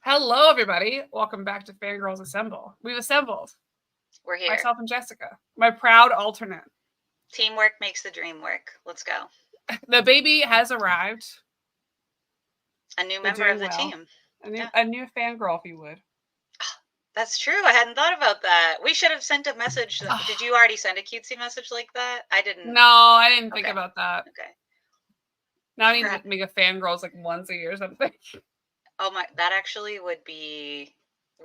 Hello, everybody. Welcome back to Fangirlz Assemble. We've assembled. We're here. Myself and Jessica, my proud alternate. Teamwork makes the dream work. Let's go. The baby has arrived. A new member of the team. A new fangirl, if you would. That's true. I hadn't thought about that. We should have sent a message. Did you already send a cutesy message like that? I didn't. No, I didn't think about that. Okay. Now I need to make a fangirls like once a year or something. Oh my, that actually would be.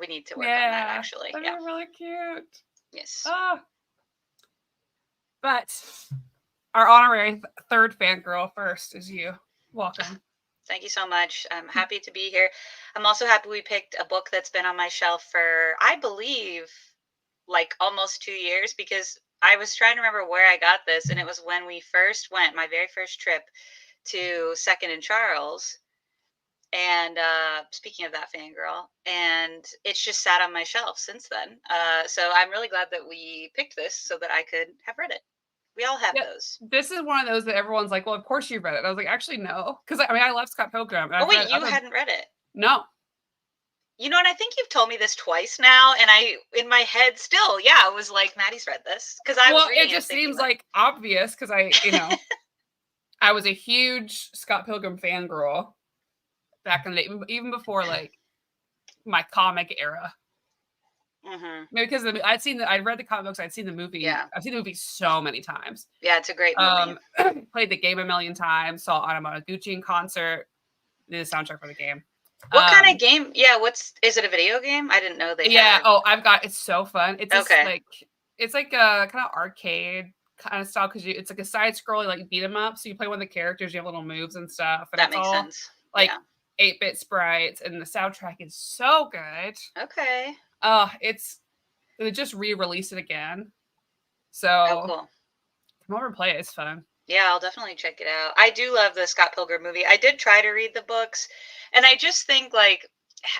We need to work on that actually. That'd be really cute. Yes. But our honorary third fangirl first is you. Welcome. Thank you so much. I'm happy to be here. I'm also happy we picked a book that's been on my shelf for, I believe, like almost 2 years, because I was trying to remember where I got this, and it was when we first went, my very first trip to Second and Charles. And speaking of that fangirl, and it's just sat on my shelf since then. So I'm really glad that we picked this so that I could have read it. We all have those. This is one of those that everyone's like, well, of course you read it. I was like, actually, no. Because, I mean, I love Scott Pilgrim. Oh, wait, you hadn't read it? No. You know, and I think you've told me this twice now, and in my head still, it was like, Maddie's read this. Because I was reading it just seems like obvious, because I was a huge Scott Pilgrim fangirl back in the day, even before, like, my comic era. Mm-hmm. Maybe because I'd read the comic books, I'd seen the movie. Yeah. I've seen the movie so many times. Yeah, it's a great movie. Played the game a million times, saw Anamanaguchi in concert, did a soundtrack for the game. What kind of game? Yeah, is it a video game? I didn't know they had. It's so fun. It's it's like a kind of arcade kind of style, because it's like a side scrolling like beat 'em up. So you play one of the characters, you have little moves and stuff. And that makes sense. Like 8-bit sprites, and the soundtrack is so good. Okay. They just re-released it again. So cool. Come over and play it. It's fun. Yeah, I'll definitely check it out. I do love the Scott Pilgrim movie. I did try to read the books, and I just think, like,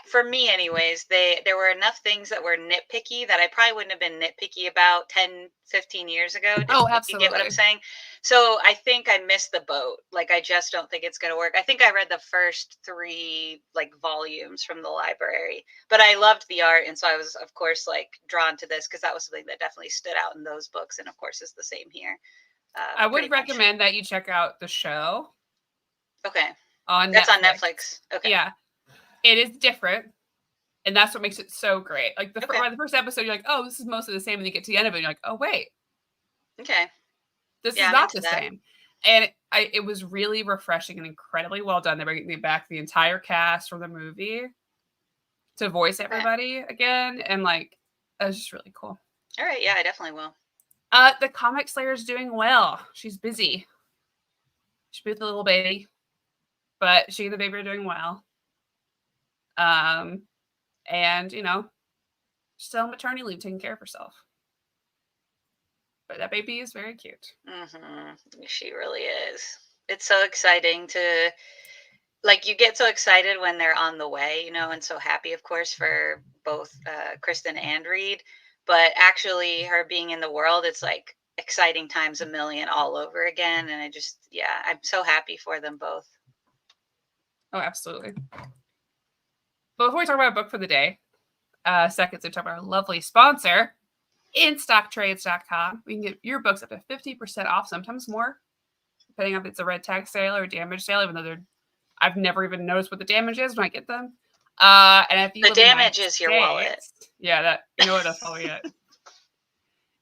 for me anyways, there were enough things that were nitpicky that I probably wouldn't have been nitpicky about 10, 15 years ago. Absolutely. You get what I'm saying? So I think I missed the boat. Like, I just don't think it's going to work. I think I read the first 3 like volumes from the library, but I loved the art. And so I was, of course, like drawn to this because that was something that definitely stood out in those books. And of course, it's the same here. I would recommend that you check out the show. Okay. That's on Netflix. Okay. Yeah. It is different, and that's what makes it so great. Like, by the first episode, you're like, oh, this is mostly the same, and you get to the end of it, and you're like, oh, wait. Okay. This is not the same. And it was really refreshing and incredibly well done. They're bringing back the entire cast from the movie to voice everybody again, and, like, it was just really cool. All right, yeah, I definitely will. The Comic Slayer's doing well. She's busy. She's with the little baby, but she and the baby are doing well. And still on maternity leave, taking care of herself. But that baby is very cute. Mm-hmm. She really is. It's so exciting to, like, you get so excited when they're on the way, and so happy, of course, for both Kristan and Reed. But actually, her being in the world, it's like exciting times a million all over again. And I'm so happy for them both. Oh, absolutely. But before we talk about a book for the day, second, so we talk about our lovely sponsor, InStockTrades.com. We can get your books up to 50% off, sometimes more, depending on if it's a red tag sale or a damage sale, even though I've never even noticed what the damage is when I get them. And if you the damage is your wallet. Yeah, that's probably it.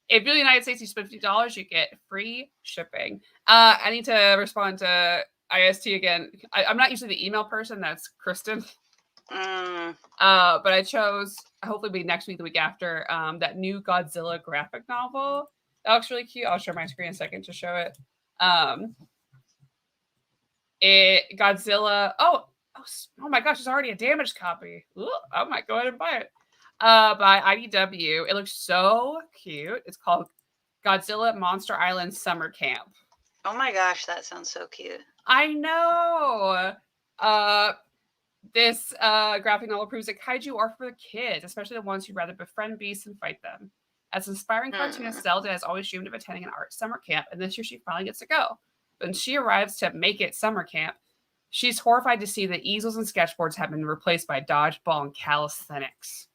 If you're in the United States, you spend $50, you get free shipping. I need to respond to IST again. I'm not usually the email person. That's Kristan. But I chose, hopefully be next week, the week after, that new Godzilla graphic novel. That looks really cute. I'll share my screen in a second to show it. Godzilla. Oh my gosh, there's already a damaged copy. Ooh, I might go ahead and buy it. By IDW. It looks so cute. It's called Godzilla Monster Island Summer Camp. Oh my gosh, that sounds so cute. I know. This graphic novel proves that kaiju are for the kids, especially the ones who'd rather befriend beasts and fight them. As inspiring cartoonist, Zelda has always dreamed of attending an art summer camp, and this year she finally gets to go. When she arrives to make it summer camp, She's horrified to see that easels and sketchboards have been replaced by dodgeball and calisthenics.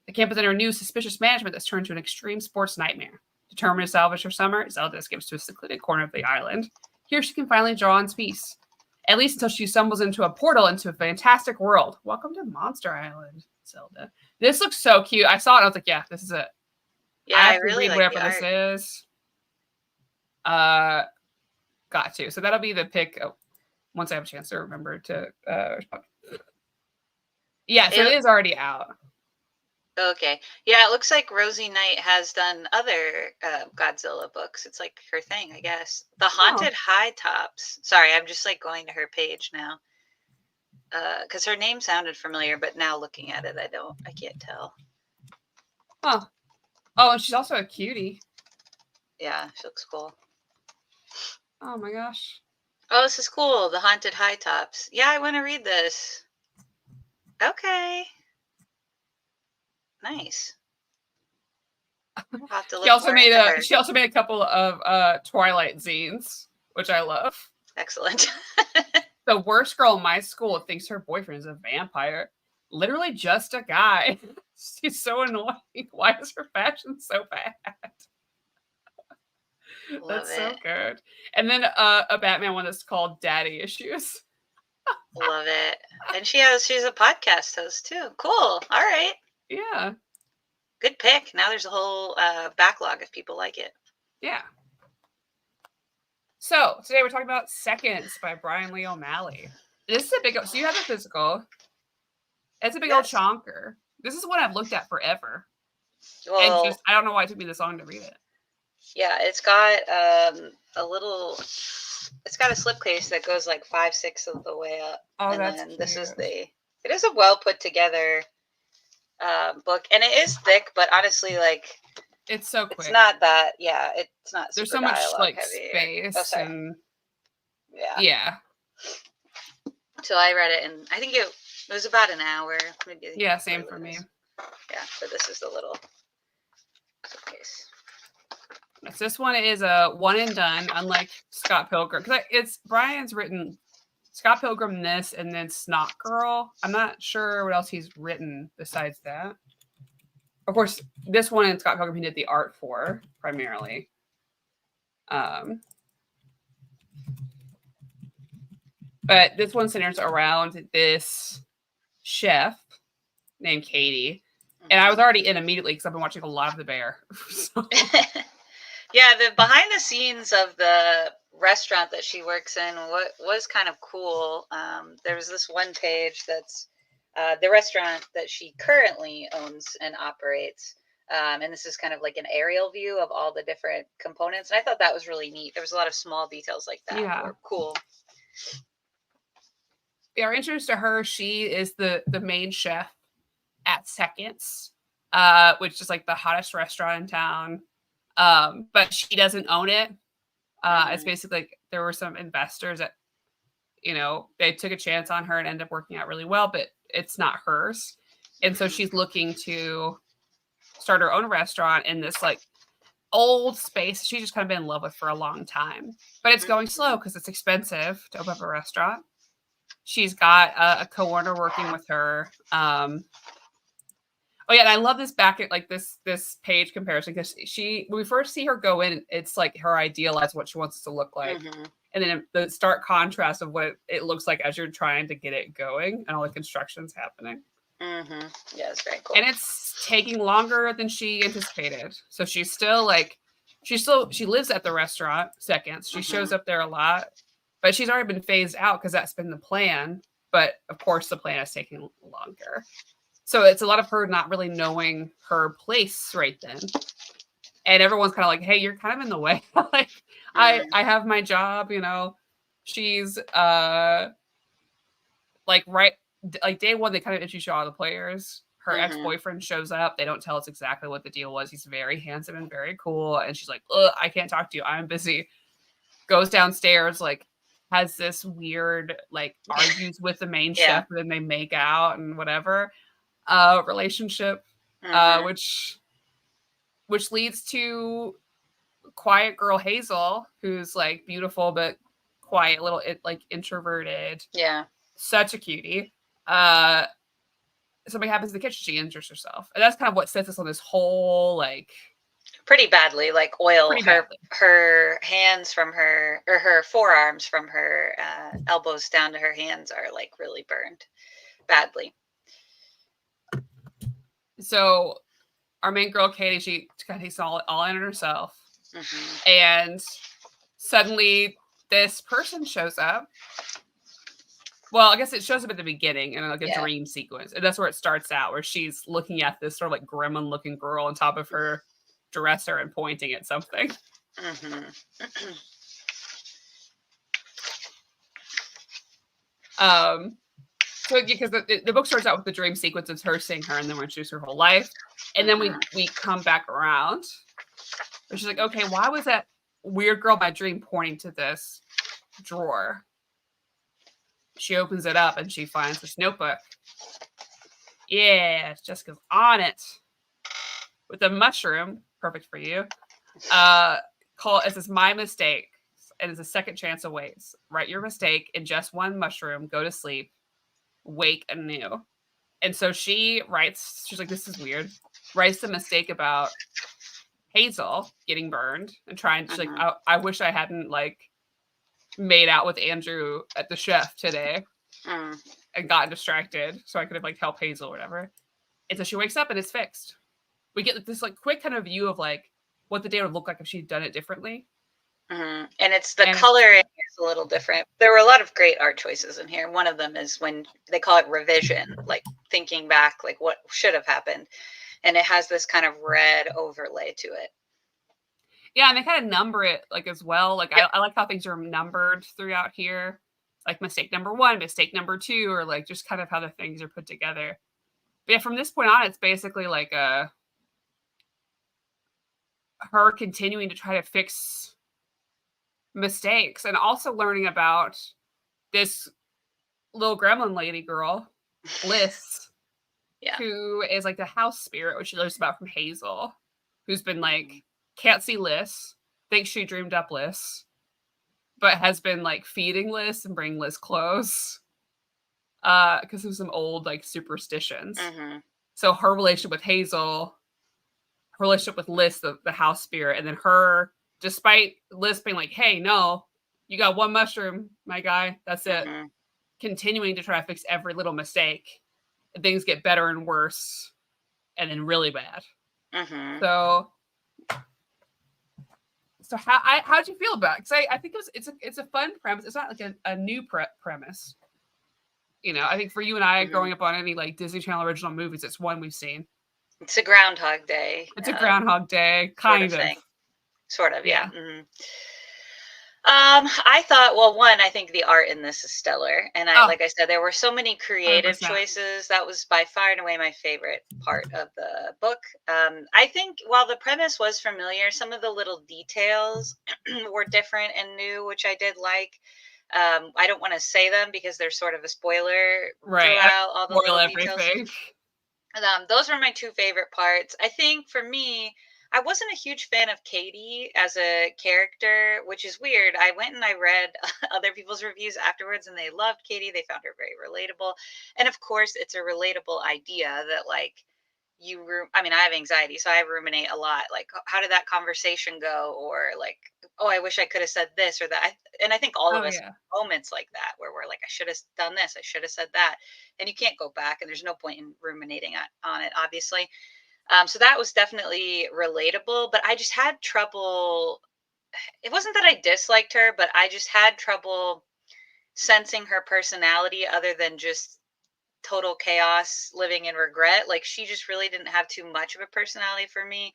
The camp is under new suspicious management that's turned to an extreme sports nightmare. Determined to salvage her summer, Zelda escapes to a secluded corner of the island. Here she can finally draw in peace. At least until she stumbles into a portal into a fantastic world. Welcome to Monster Island, Zelda. This looks so cute. I saw it and I was like, yeah, this is it. Yeah, I I have to really read like whatever the this art. is. Got to. So that'll be the pick once I have a chance to remember to respond. Yeah, so it is already out. Okay. Yeah, it looks like Rosie Knight has done other Godzilla books. It's like her thing, I guess. The Haunted High Tops. Sorry, I'm just like going to her page now. Because her name sounded familiar, but now looking at it, I can't tell. Huh. Oh, and she's also a cutie. Yeah, she looks cool. Oh my gosh. Oh, this is cool. The Haunted High Tops. Yeah, I want to read this. Okay. Nice. I'll have to look She also more made into her. she also made a couple of Twilight zines, which I love. Excellent. The worst girl in my school thinks her boyfriend is a vampire. Literally just a guy. She's so annoying. Why is her fashion so bad? That's so good. And then a Batman one that's called Daddy Issues. Love it. And she's a podcast host too. Cool. All right. Yeah. Good pick. Now there's a whole backlog if people like it. Yeah. So today we're talking about Seconds by Bryan Lee O'Malley. This is a big. So you have the physical. It's a big old chonker. This is one I've looked at forever. Well, and I don't know why it took me this long to read it. Yeah, it's got a little. It's got a slipcase that goes like 5/6 of the way up. Oh, and that's then cute. It is a well put together book, and it is thick, but honestly, like it's so quick. It's not that. Yeah, it's not. There's so much like heavy. space and yeah. So I read it, and I think it was about an hour. Maybe. Yeah, same for me. Yeah, so this is the little case. So this one is a one and done, unlike Scott Pilgrim. Because it's Bryan's written Scott Pilgrim, this, and then Snot Girl. I'm not sure what else he's written besides that. Of course, this one and Scott Pilgrim he did the art for primarily. But this one centers around this chef named Katie. And I was already in immediately because I've been watching a lot of The Bear. So. Yeah, the behind the scenes of the restaurant that she works in was kind of cool. There was this one page that's the restaurant that she currently owns and operates. And this is kind of like an aerial view of all the different components. And I thought that was really neat. There was a lot of small details like that. Yeah. That were cool. Our introduced to her, she is the main chef at Seconds, which is like the hottest restaurant in town. But she doesn't own it. It's basically like there were some investors that, they took a chance on her and ended up working out really well, but it's not hers. And so she's looking to start her own restaurant in this like old space she's just kind of been in love with for a long time. But it's going slow because it's expensive to open up a restaurant. She's got a co-owner working with her. Oh yeah, and I love this this page comparison because when we first see her go in, it's like her idealized what she wants it to look like. And then the stark contrast of what it looks like as you're trying to get it going and all the construction's happening. Yeah, it's very cool. And it's taking longer than she anticipated. So she lives at the restaurant Seconds. She shows up there a lot, but she's already been phased out because that's been the plan. But of course the plan is taking longer. So it's a lot of her not really knowing her place right then. And everyone's kind of like, hey, you're kind of in the way. Like, I have my job, She's day one, they kind of introduce you all the players. Her ex-boyfriend shows up. They don't tell us exactly what the deal was. He's very handsome and very cool. And she's like, ugh, I can't talk to you. I'm busy. Goes downstairs, has this weird, argues with the main chef, and then they make out and whatever. Relationship, which leads to quiet girl Hazel, who's beautiful but quiet, little like introverted. Yeah. Such a cutie. Something happens in the kitchen, she injures herself. And that's kind of what sets us on this whole like pretty badly, like oil pretty badly. her hands from her, or her forearms from her elbows down to her hands are like really burned badly. So our main girl, Katie, she kind of takes all in herself. Mm-hmm. And suddenly this person shows up. Well, I guess it shows up at the beginning in like a dream sequence. And that's where it starts out, where she's looking at this sort of like gremlin looking girl on top of her dresser and pointing at something. Mm-hmm. So because the book starts out with the dream sequence of her seeing her, and then we introduce her whole life. And then we come back around. And she's like, okay, why was that weird girl in my dream pointing to this drawer? She opens it up and she finds this notebook. Yeah, Jessica's on it. With a mushroom, perfect for you. It says my mistake. And it's a second chance awaits. Write your mistake, ingest one mushroom, go to sleep, wake anew. And so she writes, she's like, this is weird. Writes the mistake about Hazel getting burned and trying to, like, I wish I hadn't, like, made out with Andrew at the chef today and gotten distracted so I could have, like, helped Hazel or whatever. And so she wakes up and it's fixed. We get this, like, quick kind of view of, like, what the day would look like if she'd done it differently. And it's the coloring is a little different. There were a lot of great art choices in here. One of them is when they call it revision, like thinking back, like what should have happened. And it has this kind of red overlay to it. Yeah, and they kind of number it like as well. Like I like how things are numbered throughout here. Like mistake number 1, mistake number 2, or like just kind of how the things are put together. But yeah, from this point on, it's basically like her continuing to try to fix mistakes and also learning about this little gremlin lady girl, Liz, who is like the house spirit, which she learns about from Hazel, who's been like, can't see Liz, thinks she dreamed up Liz, but has been like feeding Liz and bringing Liz clothes because of some old like superstitions. So her relationship with Hazel, her relationship with Liz, the house spirit, and then her, despite Liz being like, hey, no, you got one mushroom, my guy, that's it. Continuing to try to fix every little mistake. And things get better and worse, and then really bad. So how'd you feel about it? Because I think it's a fun premise. It's not like a new premise. You know, I think for you and I, growing up on any like Disney Channel original movies, it's one we've seen. It's a Groundhog Day. It's a Groundhog Day, kind of. Sort of, yeah. I thought, well, one, I think the art in this is stellar. And like I said, there were so many creative 100%. Choices. That was by far and away my favorite part of the book. I think while the premise was familiar, some of the little details were different and new, which I did like. I don't want to say them because they're sort of a spoiler throughout all the little details. Those were my 2 favorite parts. I think for me, I wasn't a huge fan of Katie as a character, which is weird. I went and I read other people's reviews afterwards and they loved Katie. They found her very relatable. And of course, it's a relatable idea that like I have anxiety, so I ruminate a lot. Like, how did that conversation go? Or like, oh, I wish I could have said this or that. And I think all of us have moments like that where we're like, I should have done this. I should have said that. And you can't go back and there's no point in ruminating on it, obviously. So that was definitely relatable, but I just had trouble. It wasn't that I disliked her, but I just had trouble sensing her personality other than just total chaos, living in regret. Like she just really didn't have too much of a personality for me.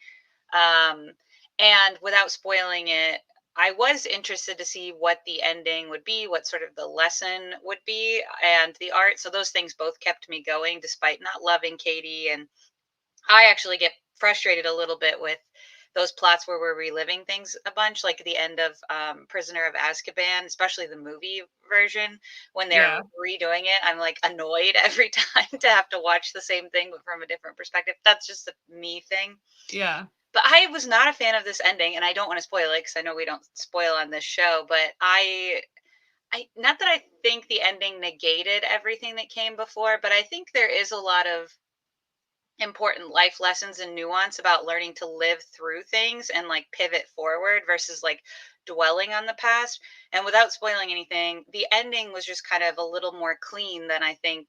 And without spoiling it, I was interested to see what the ending would be, what sort of the lesson would be, and the art. So those things both kept me going despite not loving Katie. And I actually get frustrated a little bit with those plots where we're reliving things a bunch, like the end of Prisoner of Azkaban, especially the movie version, when they're redoing it. I'm like annoyed every time to have to watch the same thing, but from a different perspective. That's just a me thing. Yeah. But I was not a fan of this ending, and I don't want to spoil it because I know we don't spoil on this show, but I not that I think the ending negated everything that came before, but I think there is a lot of important life lessons and nuance about learning to live through things and like pivot forward versus like dwelling on the past. And without spoiling anything, the ending was just kind of a little more clean than I think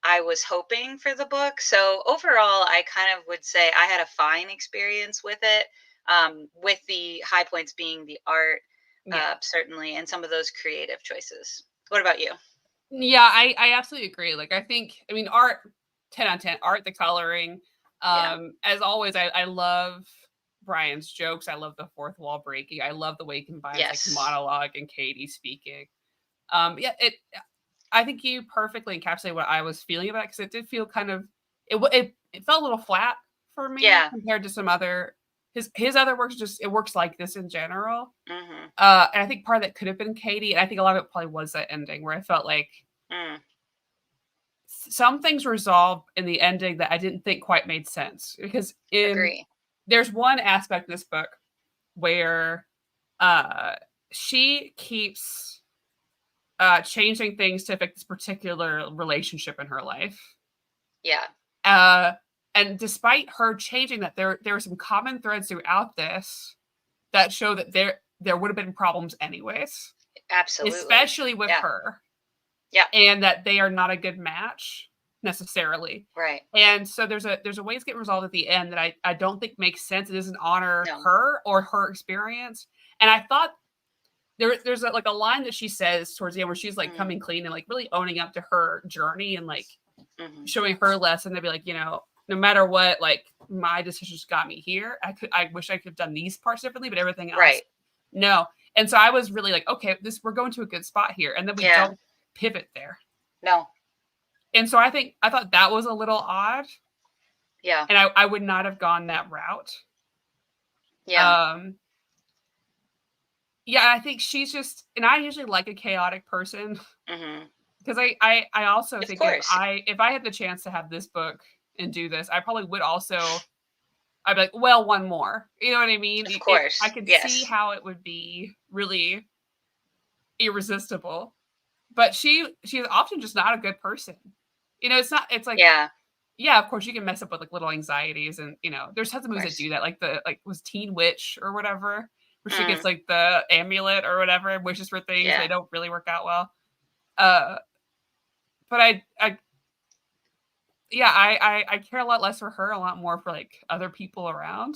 I was hoping for the book. So overall, I kind of would say I had a fine experience with it, with the high points being the art, Yeah. certainly, and some of those creative choices. What about you? Yeah, I absolutely agree. Like, I think, I mean, art, 10 out of 10, art, the coloring. Yeah. As always, I love Bryan's jokes. I love the fourth wall breaking. I love the way he combines like Yes. monologue and Katie speaking. Yeah, I think you perfectly encapsulate what I was feeling about it, because it did feel kind of, it felt a little flat for me Yeah. compared to some other, his other works. Just, it works like this in general. Mm-hmm. And I think part of that could have been Katie, and I think a lot of it probably was that ending where I felt like Mm. some things resolved in the ending that I didn't think quite made sense. Because Agree. there's one aspect in this book where uh she keeps changing things to affect this particular relationship in her life. Yeah. Uh and despite her changing that, there are some common threads throughout this that show that there would have been problems anyways, Absolutely. especially with Yeah. her, Yeah. and that they are not a good match necessarily. Right. And so there's a way to get resolved at the end that I don't think makes sense. It doesn't honor No. her or her experience. And I thought there's like a line that she says towards the end where she's like Mm. coming clean and like really owning up to her journey and like Mm-hmm. showing her lesson to be like, no matter what, like my decisions got me here. I wish I could have done these parts differently, but everything else, Right. no. And so I was really like, okay, we're going to a good spot here. And then we Yeah. don't pivot there. No. And so I thought that was a little odd. Yeah. And I would not have gone that route. Yeah. Yeah, I think she's just, and I usually like a chaotic person, Mm-hmm. because I also Of think course. if I had the chance to have this book and do this, I probably would also, I'd be like, well, one more. You know what I mean? Of I course. can see Yes. how it would be really irresistible. But she's often just not a good person. It's not, it's like, Yeah. yeah, of course you can mess up with like little anxieties, and there's tons of Of movies that course. do that. Like was Teen Witch or whatever, where she gets Mm. like the amulet or whatever, and wishes for things, they Yeah. don't really work out well. Uh, but I yeah, I care a lot less for her, a lot more for like other people around,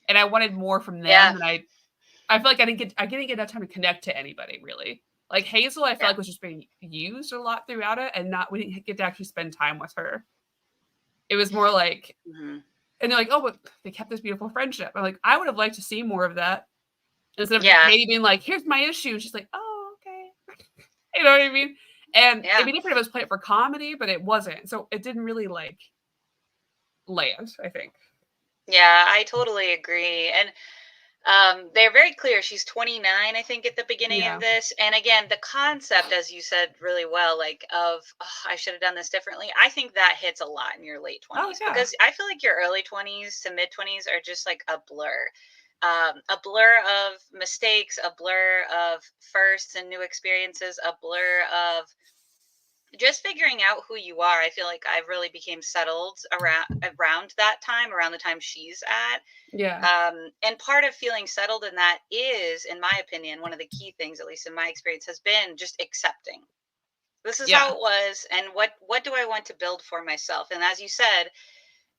and I wanted more from them Yeah. than I feel like I didn't get enough time to connect to anybody really. Like Hazel, I felt Yeah. like was just being used a lot throughout it, and not we didn't get to actually spend time with her. It was more like, Mm-hmm. and they're like, oh, but they kept this beautiful friendship. I'm like, I would have liked to see more of that, instead of Yeah. Katie being like, here's my issue. And she's like, oh, okay. You know what I mean? And it'd Yeah. be different if it was played for comedy, but it wasn't. So it didn't really like land, I think. Yeah. I totally agree. And they're very clear. She's 29, I think, at the beginning of Yeah. this. And again, the concept, as you said really well, like of, "Oh, I should have done this differently." I think that hits a lot in your late Oh, 20s, yeah. because I feel like your early 20s to mid 20s are just like a blur. A blur of mistakes, a blur of firsts and new experiences, a blur of just figuring out who you are. I feel like I really became settled around that time, around the time she's at. Yeah. And part of feeling settled in that is, in my opinion, one of the key things, at least in my experience, has been just accepting. This is how Yeah. it was, and what do I want to build for myself? And as you said,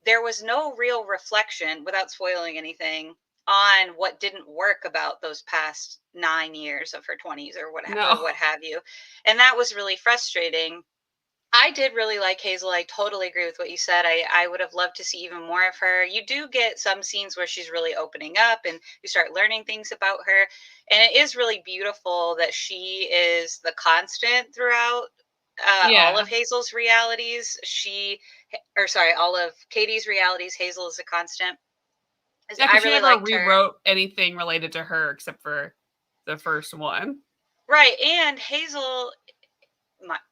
there was no real reflection, without spoiling anything, on what didn't work about those past 9 years of her 20s, or No. what have you. And that was really frustrating. I did really like Hazel. I totally agree with what you said. I would have loved to see even more of her. You do get some scenes where she's really opening up and you start learning things about her. And it is really beautiful that she is the constant throughout all Yeah. of Hazel's realities. Or sorry, all of Katie's realities. Hazel is a constant. Yeah, I because she really never liked her. rewrote anything related to her except for the first one. Right. And Hazel,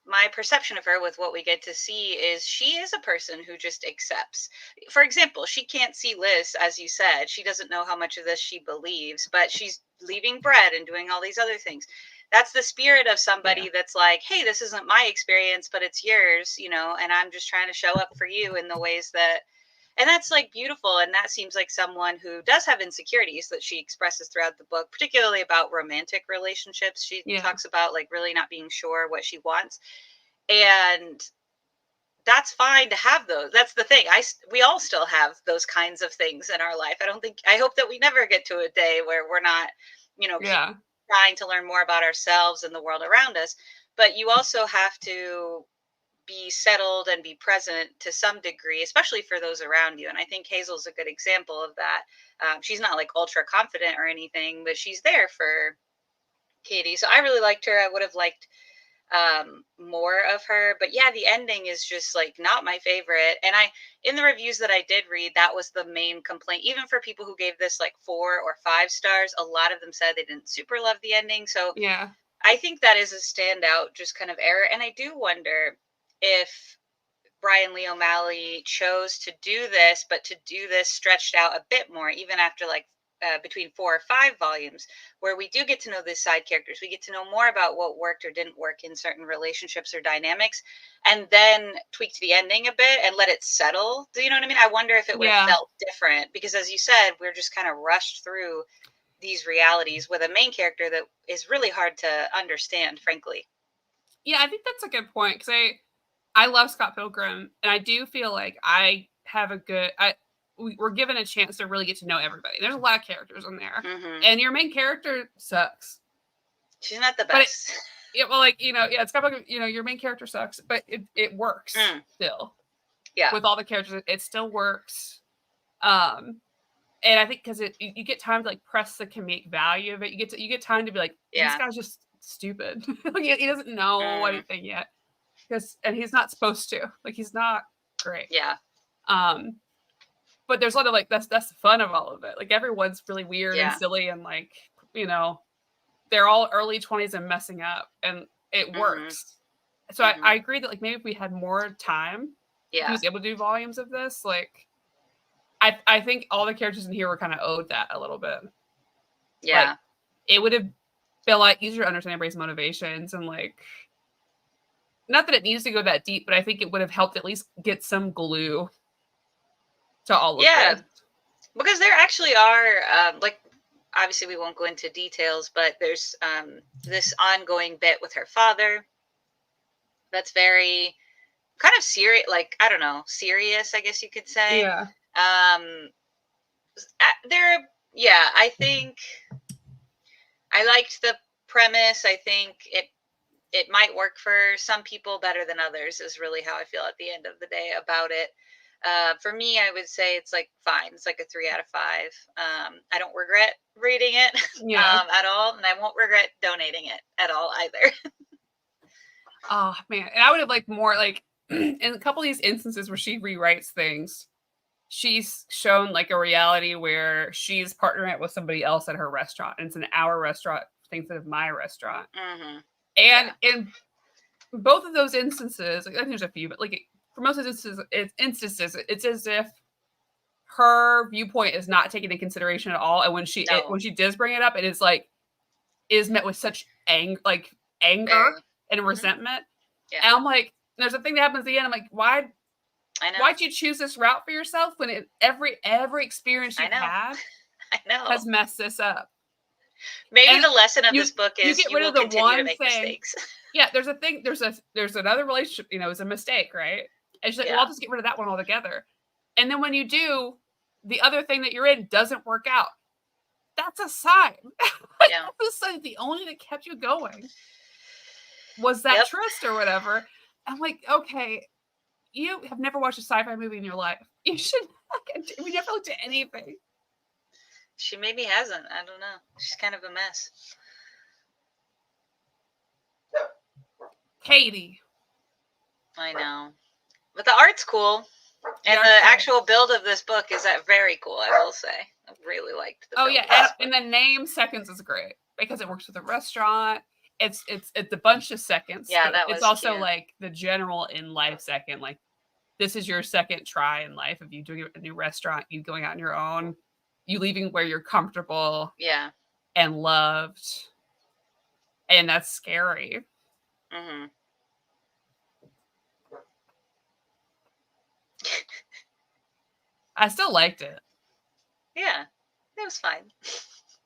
my perception of her with what we get to see is she is a person who just accepts. For example, she can't see Liz, as you said. She doesn't know how much of this she believes, but she's leaving bread and doing all these other things. that's the spirit of somebody that's like, hey, this isn't my experience, but it's yours, you know, and I'm just trying to show up for you in the ways that, and that's like beautiful. And that seems like someone who does have insecurities that she expresses throughout the book, particularly about romantic relationships. She talks about like really not being sure what she wants. And that's fine to have those. That's the thing. We all still have those kinds of things in our life. I hope that we never get to a day where we're not, you know, keep trying to learn more about ourselves and the world around us. But you also have to be settled and be present to some degree, especially for those around you. And I think Hazel's a good example of that. She's not like ultra confident or anything, but she's there for Katie. So I really liked her. I would have liked more of her, but yeah, the ending is just like not my favorite. And in the reviews that I did read, that was the main complaint. Even for people who gave this like 4 or 5 stars, a lot of them said they didn't super love the ending. So yeah, I think that is a standout, just kind of error. And I do wonder if Bryan Lee O'Malley chose to do this, but to do this stretched out a bit more, even after like between 4 or 5 volumes, where we do get to know these side characters. We get to know more about what worked or didn't work in certain relationships or dynamics, and then tweaked the ending a bit and let it settle. Do you know what I mean? I wonder if it would have felt different, because as you said, we're just kind of rushed through these realities with a main character that is really hard to understand, frankly. Yeah, I think that's a good point, because I love Scott Pilgrim, and I do feel like I have we're given a chance to really get to know everybody. There's a lot of characters in there, and your main character sucks. She's not the best. Well, like, you know, Scott Pilgrim, you know, your main character sucks, but it works still. Yeah, with all the characters, it still works. And I think because you get time to like press the comedic value of it. You get time to be like, this guy's just stupid. Like, he doesn't know anything yet, and he's not supposed to. Like, he's not great. Yeah. But there's a lot of like that's the fun of all of it. Like, everyone's really weird and silly, and like, you know, they're all early 20s and messing up, and it works. So I agree that like maybe if we had more time, he was able to do volumes of this. Like, I think all the characters in here were kind of owed that a little bit. Yeah, like, it would have been a lot easier to understand everybody's motivations, and like, not that it needs to go that deep, but I think it would have helped at least get some glue to all of this. Because there actually are like, obviously we won't go into details, but there's this ongoing bit with her father that's very kind of serious, like, I don't know, serious, I guess you could say. I think I liked the premise. I think it might work for some people better than others, is really how I feel at the end of the day about it. For me, I would say it's like fine. It's like a 3 out of 5. I don't regret reading it at all, and I won't regret donating it at all either. Oh man, and I would have liked more, like, in a couple of these instances where she rewrites things, she's shown like a reality where she's partnering it with somebody else at her restaurant, and it's an our restaurant instead of my restaurant. And in both of those instances, like, I think there's a few, but like for most of the instances, it's as if her viewpoint is not taken into consideration at all. And when she does bring it up, it is like is met with such anger and resentment. And I'm like, there's a thing that happens at the end. I'm like, why'd you choose this route for yourself when every experience you've had has messed this up? Maybe the lesson of this book is you will continue to make mistakes. Yeah, there's a thing. There's another relationship. You know, it's a mistake, right? And she's like, well, I'll just get rid of that one altogether. And then when you do, the other thing that you're in doesn't work out. That's a sign. That's a sign. The only thing that kept you going was that trust or whatever. I'm like, okay, you have never watched a sci-fi movie in your life. You should. We never looked at anything. She maybe hasn't. I don't know. She's kind of a mess. Katie. I know. But the art's cool. And the actual build of this book is very cool, I will say. I really liked the build. And the name Seconds is great because it works with the restaurant. It's a bunch of seconds. Yeah, that was It's also cute. like the general in life second. Like, this is your second try in life of you doing a new restaurant, you going out on your own, you leaving where you're comfortable and loved. And that's scary. Mm-hmm. I still liked it. Yeah, it was fine.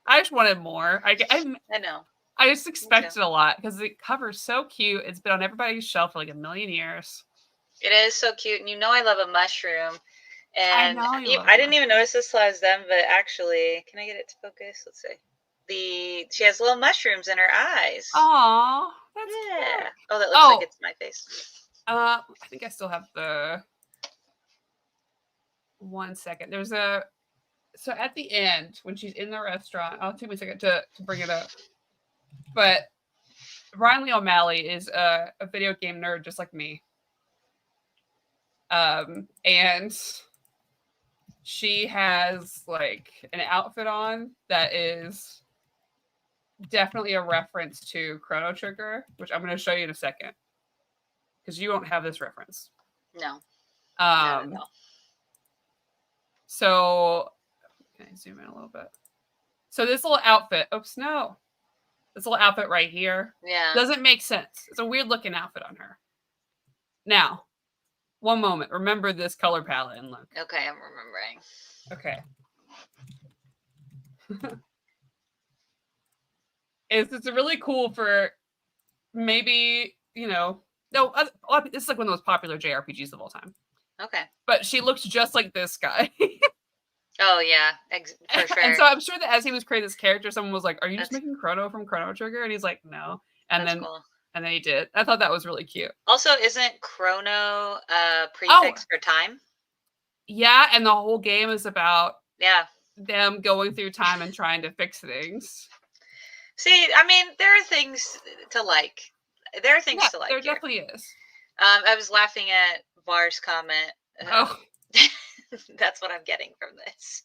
I just wanted more. I know. I just expected a lot because the cover's so cute. It's been on everybody's shelf for like a million years. It is so cute, and I love a mushroom. And I know I didn't even notice this till I was done, but actually, can I get it to focus? Let's see. She has little mushrooms in her eyes. Aw, that's yeah. cute. Oh, that looks like it's my face. I think I still have the 1 second. There's so at the end when she's in the restaurant, I'll take me a second to bring it up. But Bryan Lee O'Malley is a video game nerd just like me. And she has like an outfit on that is definitely a reference to Chrono Trigger, which I'm going to show you in a second because you won't have this reference. No. Not at all. So, can I zoom in a little bit? So this little outfit, oops, no. This little outfit right here doesn't make sense. It's a weird looking outfit on her. Now, one moment. Remember this color palette and look. Okay, I'm remembering. Okay. It's really cool for maybe, no, this is like one of those popular JRPGs of all time. Okay. But she looks just like this guy. Oh, yeah, for sure. And so I'm sure that as he was creating this character, someone was like, are you just making Chrono from Chrono Trigger? And he's like, no. And That's then cool. And then he did. I thought that was really cute. Also, isn't Chrono a prefix for time? Yeah, and the whole game is about them going through time and trying to fix things. See, I mean, there are things to like. There are things to like. There definitely is. I was laughing at Var's comment. That's what I'm getting from this.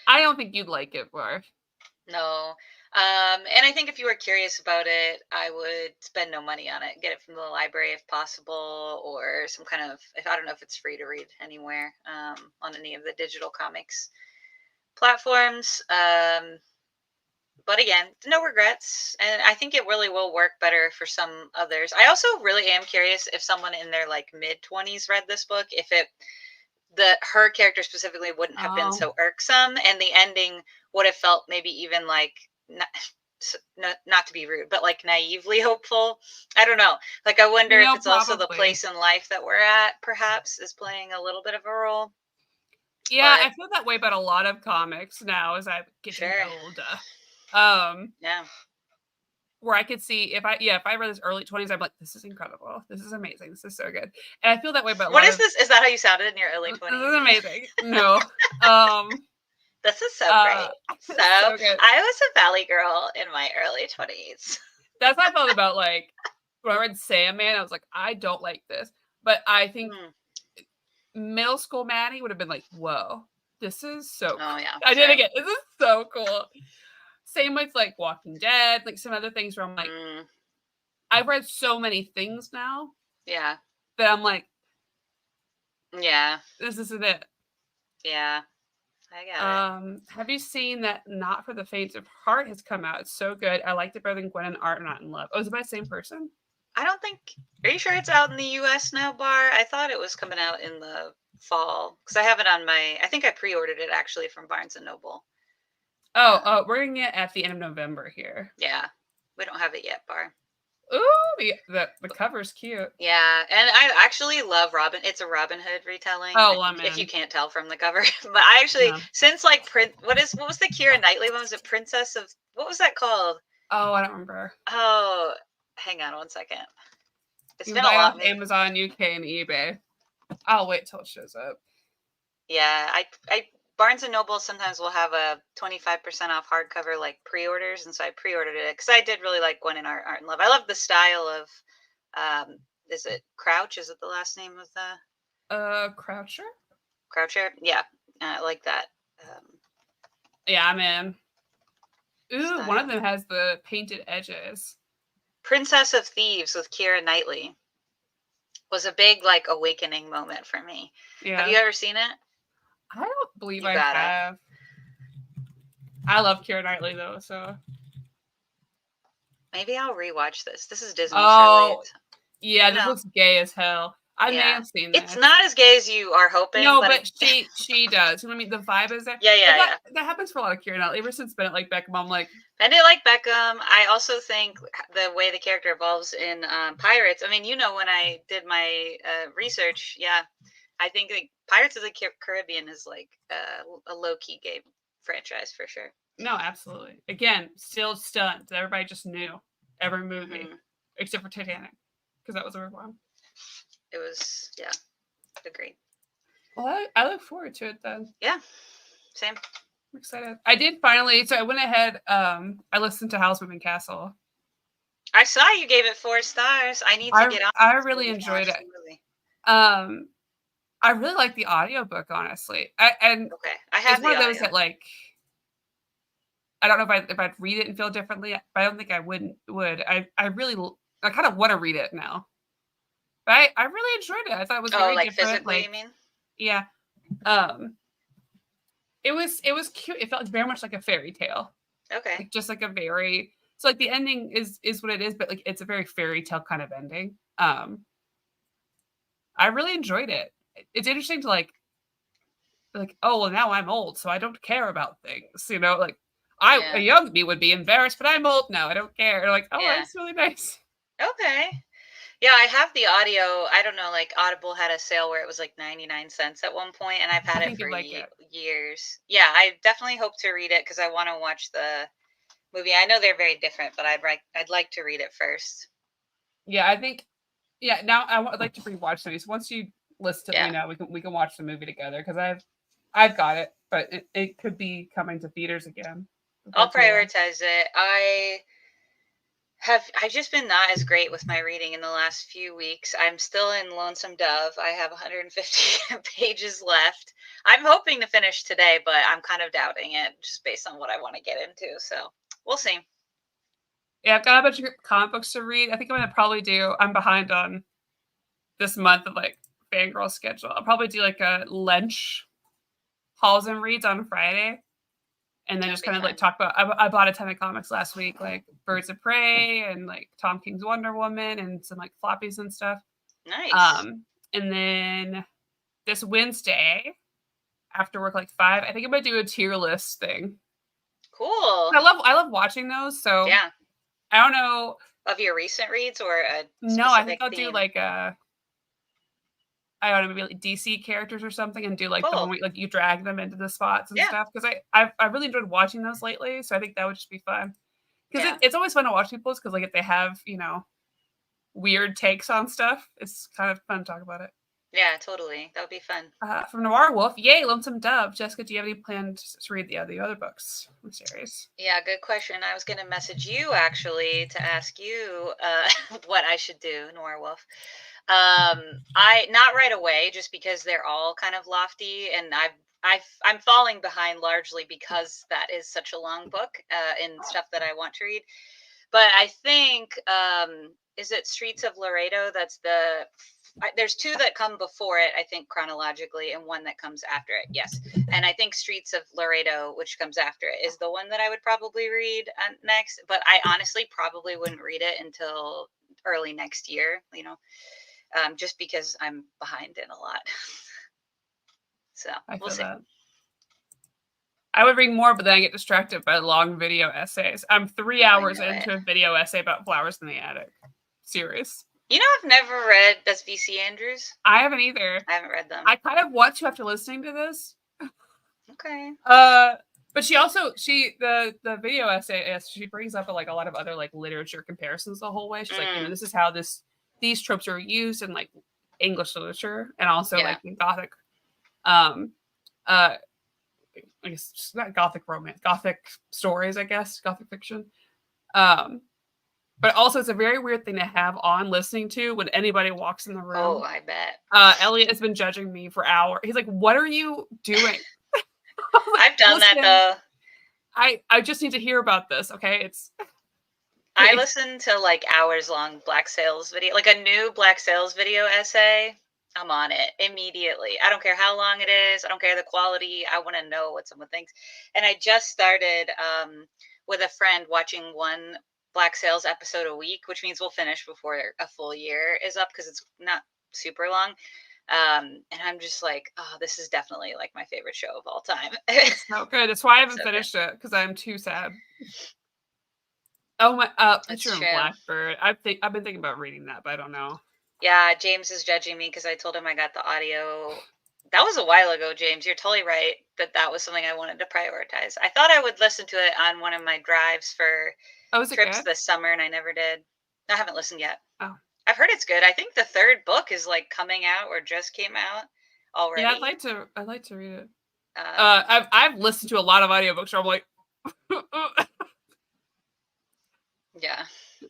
I don't think you'd like it, Var. No. And I think if you were curious about it, I would spend no money on it. Get it from the library if possible, or some kind of, I don't know if it's free to read anywhere on any of the digital comics platforms. But again, no regrets. And I think it really will work better for some others. I also really am curious if someone in their like mid-20s read this book, if her character specifically wouldn't have been so irksome, and the ending would have felt maybe even like not to be rude, but like naively hopeful. I don't know. Like I wonder if it's also the place in life that we're at, perhaps, is playing a little bit of a role. Yeah, I feel that way about a lot of comics now as I'm getting older. Where I could see if I read this early 20s, I'm like, this is incredible. This is amazing. This is so good. And I feel that way about what is this? Is that how you sounded in your early 20s? This is amazing. No. This is so great. So good. I was a Valley girl in my early 20s. That's how I felt about like when I read Sandman. I was like, I don't like this. But I think middle school Maddie would have been like, whoa, this is so cool. Oh, yeah. I did it again. This is so cool. Same with like Walking Dead, like some other things where I'm like, I've read so many things now. Yeah. That I'm like, yeah, this isn't it. Yeah. I got it. Have you seen that Not for the Faint of Heart has come out? It's so good. I liked it better than Gwen and Art Not in Love. Oh, is it by the same person? I don't think. Are you sure it's out in the US now, Bar? I thought it was coming out in the fall because I have it on my. I think I pre-ordered it actually from Barnes and Noble. Oh, we're getting it at the end of November here. Yeah, we don't have it yet, Bar. Ooh, the cover's cute. Yeah, and I actually love Robin. It's a Robin Hood retelling. Oh, if you can't tell from the cover, but I actually since like what was the Keira Knightley one? Was it Princess of what was that called? Oh, I don't remember. Oh, hang on 1 second. It's been a lot. On Amazon UK and eBay. I'll wait till it shows up. Yeah, I Barnes and Noble sometimes will have a 25% off hardcover like pre-orders, and so I pre-ordered it because I did really like Gwen and Art and Love. I love the style of is it Crouch? Is it the last name of the Croucher? Croucher? Yeah, I like that. Yeah, I'm in. Ooh, style. One of them has the painted edges. Princess of Thieves with Keira Knightley was a big like awakening moment for me. Yeah. Have you ever seen it? I don't believe I have. I love Keira Knightley though, so. Maybe I'll rewatch this. This is Disney, surely. Oh, yeah, You this know, looks gay as hell. I may yeah. have seen It's this. not as gay as you are hoping, No, but but she does. You know what I mean? The vibe is there. yeah, But yeah, yeah. that happens for a lot of Kieran. Ever since Bennett like Beckham, I'm like, I do like Beckham. I also think the way the character evolves in Pirates. I mean, when I did my research, yeah, I think like, Pirates of the Caribbean is like a low key gay franchise for sure. no, absolutely. Again, still stunned. Everybody just knew every movie except for Titanic because that was a weird one. It was, yeah, agreed. Well, I look forward to it then. Yeah, same. I'm excited. I did finally. So I went ahead. I listened to Howl's Moving Castle. I saw you gave it 4 stars. I need to get on. I really enjoyed it. I really like the audiobook, honestly. And okay, I have it's one of those that like. I don't know if I'd read it and feel differently, but I don't think I would. I kind of want to read it now. But I really enjoyed it. I thought it was very like different. physically, like, you mean? Yeah. It was cute. It felt very much like a fairy tale. Okay. Like, just like a very so like the ending is what it is, but like it's a very fairy tale kind of ending. I really enjoyed it. It's interesting to like oh well now I'm old, so I don't care about things. Like a young me would be embarrassed, but I'm old now. I don't care. Like, oh, that's really nice. Okay. Yeah, I have the audio. I don't know, like Audible had a sale where it was like 99 cents at one point, and I've had it for years. Yeah, I definitely hope to read it because I want to watch the movie. I know they're very different, but I'd like to read it first. Yeah, I think. Yeah, now I'd like to rewatch these. Once you list it, me know we can watch the movie together because I've got it, but it could be coming to theaters again. I'll prioritize it. I've just been not as great with my reading in the last few weeks. I'm still in Lonesome Dove. I have 150 pages left. I'm hoping to finish today, but I'm kind of doubting it just based on what I want to get into. So we'll see. Yeah, I've got a bunch of comic books to read. I think I'm gonna I'm behind on this month of like Fangirl schedule. I'll probably do like a lunch hauls and reads on Friday. And then just kind of like talk about, I bought a ton of comics last week, like Birds of Prey and like Tom King's Wonder Woman and some like floppies and stuff. Nice. And then this Wednesday after work, like 5, I think I'm going to do a tier list thing. Cool. I love watching those. So yeah, I don't know. Of your recent reads or a no, I think I'll do like I don't know, maybe like DC characters or something and do like the one where like you drag them into the spots and stuff. Because I really enjoyed watching those lately. So I think that would just be fun. Because it's always fun to watch people's because like if they have, weird takes on stuff, it's kind of fun to talk about it. Yeah, totally. That would be fun. From Noir Wolf, yay, Lonesome Dove. Jessica, do you have any plans to read the other books in the series? Yeah, good question. I was going to message you actually to ask you what I should do, Noir Wolf. I not right away, just because they're all kind of lofty, and I'm falling behind largely because that is such a long book and stuff that I want to read. But I think is it Streets of Laredo? That's there's 2 that come before it, I think chronologically, and 1 that comes after it. Yes, and I think Streets of Laredo, which comes after it, is the one that I would probably read next. But I honestly probably wouldn't read it until early next year. Just because I'm behind in a lot. So we'll see. That. I would read more, but then I get distracted by long video essays. I'm 3 hours into a video essay about Flowers in the Attic. Serious. I've never read Does V.C. Andrews? I haven't either. I haven't read them. I kind of want to after listening to this. Okay. But she also the video essay she brings up a lot of other like literature comparisons the whole way. She's like, this is how these tropes are used in like English literature and also like in Gothic, I guess just not Gothic romance, Gothic stories, I guess, Gothic fiction. But also it's a very weird thing to have on listening to when anybody walks in the room. Oh, I bet. Elliot has been judging me for hours. He's like, "What are you doing?" I've done that though. I just need to hear about this. Okay, I listen to like hours long Black Sails video, like a new Black Sails video essay. I'm on it immediately. I don't care how long it is. I don't care the quality. I want to know what someone thinks. And I just started with a friend watching one Black Sails episode a week, which means we'll finish before a full year is up because it's not super long. And I'm just like, oh, this is definitely like my favorite show of all time. It's so good. That's why I haven't So finished it, because I'm too sad. Oh my, That's Picture of true. Blackbird. I've been thinking about reading that, but I don't know. Yeah, James is judging me because I told him I got the audio. That was a while ago, James. You're totally right that was something I wanted to prioritize. I thought I would listen to it on one of my drives for Oh, is it trips good? this summer, and I never did. I haven't listened yet. Oh. I've heard it's good. I think the third book is like coming out or just came out already. Yeah, I'd like to read it. I've listened to a lot of audiobooks where I'm like, yeah.